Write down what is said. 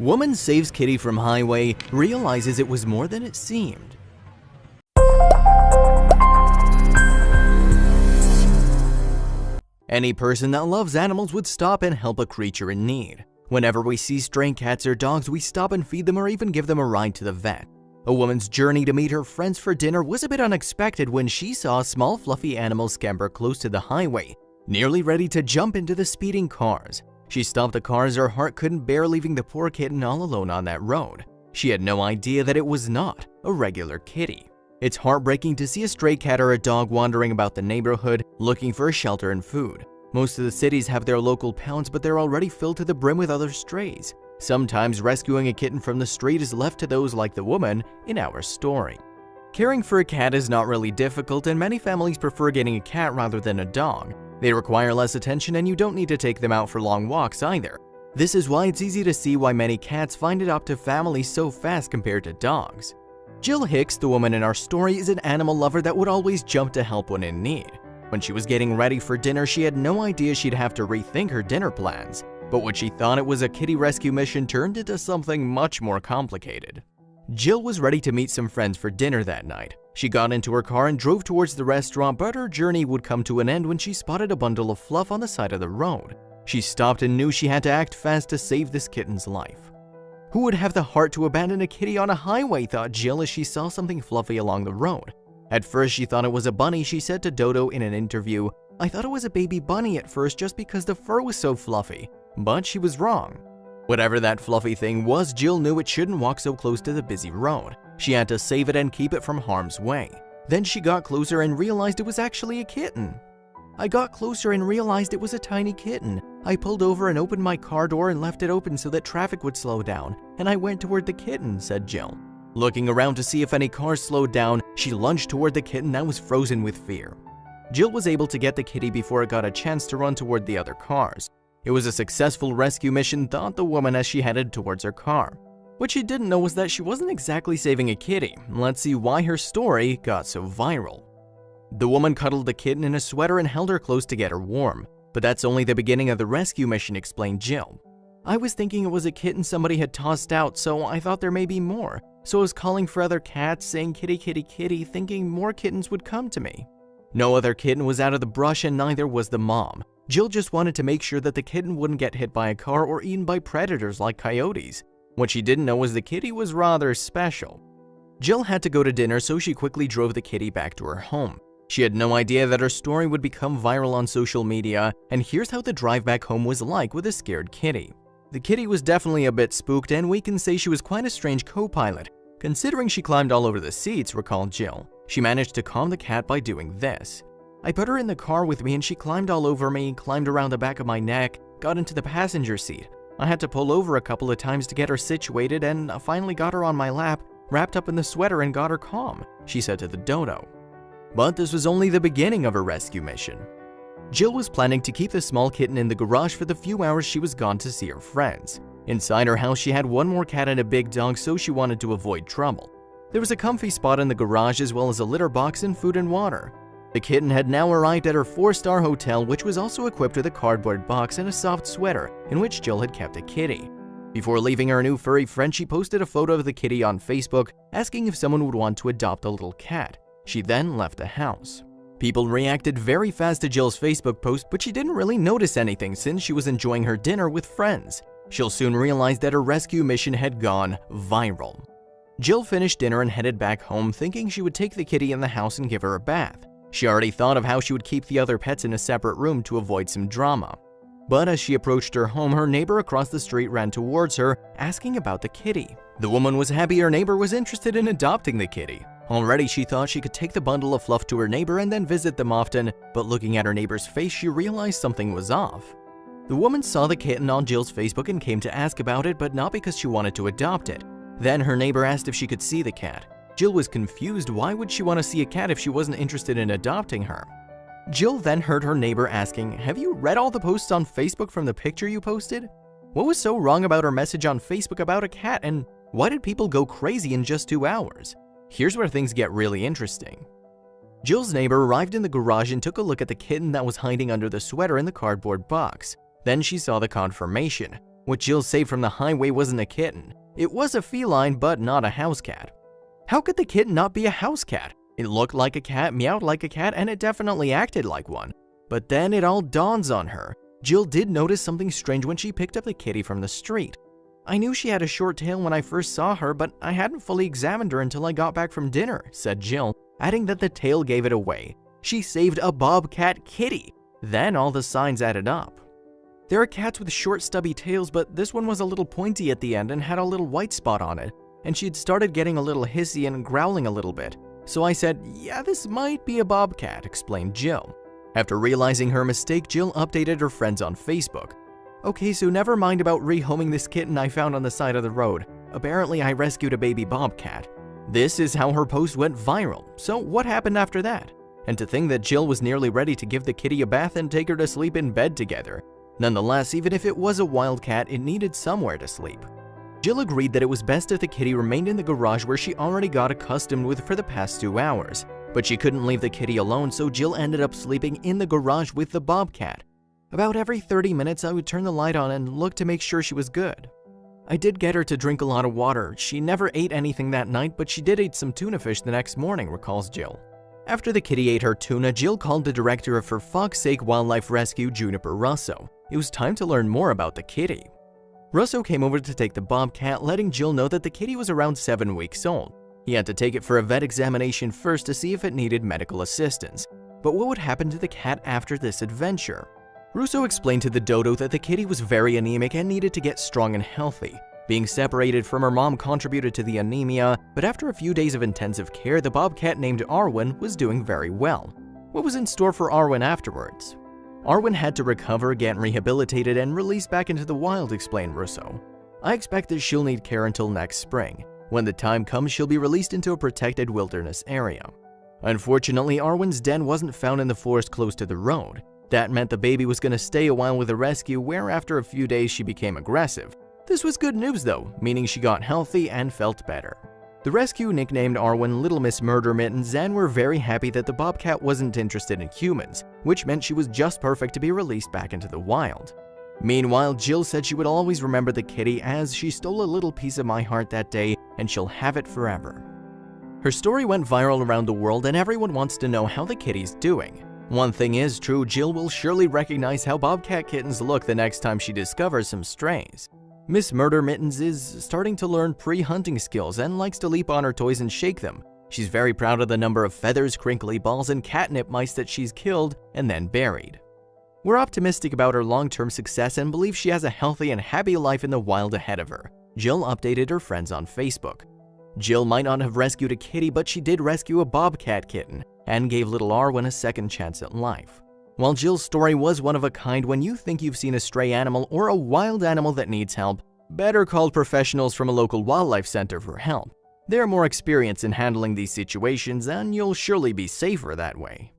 Woman saves kitty from highway, realizes it was more than it seemed. Any person that loves animals would stop and help a creature in need. Whenever we see stray cats or dogs, we stop and feed them or even give them a ride to the vet. A woman's journey to meet her friends for dinner was a bit unexpected when she saw a small fluffy animal scamper close to the highway, nearly ready to jump into the speeding cars. She stopped the car as her heart couldn't bear leaving the poor kitten all alone on that road. She had no idea that it was not a regular kitty. It's heartbreaking to see a stray cat or a dog wandering about the neighborhood looking for shelter and food. Most of the cities have their local pounds, but they're already filled to the brim with other strays. Sometimes rescuing a kitten from the street is left to those like the woman in our story. Caring for a cat is not really difficult, and many families prefer getting a cat rather than a dog. They require less attention and you don't need to take them out for long walks either. This is why it's easy to see why many cats find adoptive families so fast compared to dogs. Jill Hicks, the woman in our story, is an animal lover that would always jump to help when in need. When she was getting ready for dinner, she had no idea she'd have to rethink her dinner plans. But what she thought it was a kitty rescue mission turned into something much more complicated. Jill was ready to meet some friends for dinner that night. She got into her car and drove towards the restaurant, but her journey would come to an end when she spotted a bundle of fluff on the side of the road. She stopped and knew she had to act fast to save this kitten's life. Who would have the heart to abandon a kitty on a highway, thought Jill as she saw something fluffy along the road. At first she thought it was a bunny. She said to Dodo in an interview, "I thought it was a baby bunny at first just because the fur was so fluffy." But she was wrong. Whatever that fluffy thing was, Jill knew it shouldn't walk so close to the busy road. She had to save it and keep it from harm's way. Then she got closer and realized it was actually a kitten. "I got closer and realized it was a tiny kitten. I pulled over and opened my car door and left it open so that traffic would slow down, and I went toward the kitten," said Jill. Looking around to see if any cars slowed down, she lunged toward the kitten that was frozen with fear. Jill was able to get the kitty before it got a chance to run toward the other cars. It was a successful rescue mission, thought the woman as she headed towards her car. What she didn't know was that she wasn't exactly saving a kitty. Let's see why her story got so viral. The woman cuddled the kitten in a sweater and held her close to get her warm. But that's only the beginning of the rescue mission, explained Jill. "I was thinking it was a kitten somebody had tossed out, so I thought there may be more. So I was calling for other cats, saying kitty, kitty, kitty, thinking more kittens would come to me." No other kitten was out of the brush and neither was the mom. Jill just wanted to make sure that the kitten wouldn't get hit by a car or eaten by predators like coyotes. What she didn't know was the kitty was rather special. Jill had to go to dinner, so she quickly drove the kitty back to her home. She had no idea that her story would become viral on social media, and here's how the drive back home was like with a scared kitty. The kitty was definitely a bit spooked, and we can say she was quite a strange co-pilot, considering she climbed all over the seats, recalled Jill. She managed to calm the cat by doing this. "I put her in the car with me and she climbed all over me, climbed around the back of my neck, got into the passenger seat. I had to pull over a couple of times to get her situated and finally got her on my lap, wrapped up in the sweater and got her calm," she said to the Dodo. But this was only the beginning of her rescue mission. Jill was planning to keep the small kitten in the garage for the few hours she was gone to see her friends. Inside her house, she had one more cat and a big dog, so she wanted to avoid trouble. There was a comfy spot in the garage as well as a litter box and food and water. The kitten had now arrived at her 4-star hotel, which was also equipped with a cardboard box and a soft sweater in which Jill had kept a kitty. Before leaving her new furry friend, she posted a photo of the kitty on Facebook, asking if someone would want to adopt a little cat. She then left the house. People reacted very fast to Jill's Facebook post, but she didn't really notice anything since she was enjoying her dinner with friends. She'll soon realize that her rescue mission had gone viral. Jill finished dinner and headed back home, thinking she would take the kitty in the house and give her a bath. She already thought of how she would keep the other pets in a separate room to avoid some drama. But as she approached her home, her neighbor across the street ran towards her, asking about the kitty. The woman was happy her neighbor was interested in adopting the kitty. Already she thought she could take the bundle of fluff to her neighbor and then visit them often, but looking at her neighbor's face, she realized something was off. The woman saw the kitten on Jill's Facebook and came to ask about it, but not because she wanted to adopt it. Then her neighbor asked if she could see the cat. Jill was confused. Why would she want to see a cat if she wasn't interested in adopting her? Jill then heard her neighbor asking, "Have you read all the posts on Facebook from the picture you posted? What was so wrong about her message on Facebook about a cat, and why did people go crazy in just 2 hours?" Here's where things get really interesting. Jill's neighbor arrived in the garage and took a look at the kitten that was hiding under the sweater in the cardboard box. Then she saw the confirmation. What Jill saved from the highway wasn't a kitten. It was a feline, but not a house cat. How could the kitten not be a house cat? It looked like a cat, meowed like a cat, and it definitely acted like one. But then it all dawns on her. Jill did notice something strange when she picked up the kitty from the street. I knew she had a short tail when I first saw her, but I hadn't fully examined her until I got back from dinner, said Jill, adding that the tail gave it away. She saved a bobcat kitty. Then all the signs added up. There are cats with short stubby tails, but this one was a little pointy at the end and had a little white spot on it, and she'd started getting a little hissy and growling a little bit. So I said, yeah, this might be a bobcat, explained Jill. After realizing her mistake, Jill updated her friends on Facebook. Okay, so never mind about rehoming this kitten I found on the side of the road. Apparently I rescued a baby bobcat. This is how her post went viral. So what happened after that? And to think that Jill was nearly ready to give the kitty a bath and take her to sleep in bed together. Nonetheless, even if it was a wild cat, it needed somewhere to sleep. Jill agreed that it was best if the kitty remained in the garage where she already got accustomed with for the past 2 hours. But she couldn't leave the kitty alone, so Jill ended up sleeping in the garage with the bobcat. About every 30 minutes, I would turn the light on and look to make sure she was good. I did get her to drink a lot of water. She never ate anything that night, but she did eat some tuna fish the next morning, recalls Jill. After the kitty ate her tuna, Jill called the director of For Fox's Sake Wildlife Rescue, Juniper Russo. It was time to learn more about the kitty. Russo came over to take the bobcat, letting Jill know that the kitty was around 7 weeks old. He had to take it for a vet examination first to see if it needed medical assistance. But what would happen to the cat after this adventure? Russo explained to the dodo that the kitty was very anemic and needed to get strong and healthy. Being separated from her mom contributed to the anemia, but after a few days of intensive care, the bobcat named Arwen was doing very well. What was in store for Arwen afterwards? Arwen had to recover, get rehabilitated, and released back into the wild, explained Russo. I expect that she'll need care until next spring. When the time comes, she'll be released into a protected wilderness area. Unfortunately, Arwen's den wasn't found in the forest close to the road. That meant the baby was going to stay a while with the rescue, where after a few days she became aggressive. This was good news though, meaning she got healthy and felt better. The rescue nicknamed Arwen Little Miss Murder Mittens and were very happy that the bobcat wasn't interested in humans, which meant she was just perfect to be released back into the wild. Meanwhile, Jill said she would always remember the kitty as she stole a little piece of my heart that day and she'll have it forever. Her story went viral around the world and everyone wants to know how the kitty's doing. One thing is true, Jill will surely recognize how bobcat kittens look the next time she discovers some strays. Miss Murder Mittens is starting to learn pre-hunting skills and likes to leap on her toys and shake them. She's very proud of the number of feathers, crinkly balls, and catnip mice that she's killed and then buried. We're optimistic about her long-term success and believe she has a healthy and happy life in the wild ahead of her, Jill updated her friends on Facebook. Jill might not have rescued a kitty, but she did rescue a bobcat kitten and gave little Arwen a second chance at life. While Jill's story was one of a kind, when you think you've seen a stray animal or a wild animal that needs help, better call professionals from a local wildlife center for help. They're more experienced in handling these situations and you'll surely be safer that way.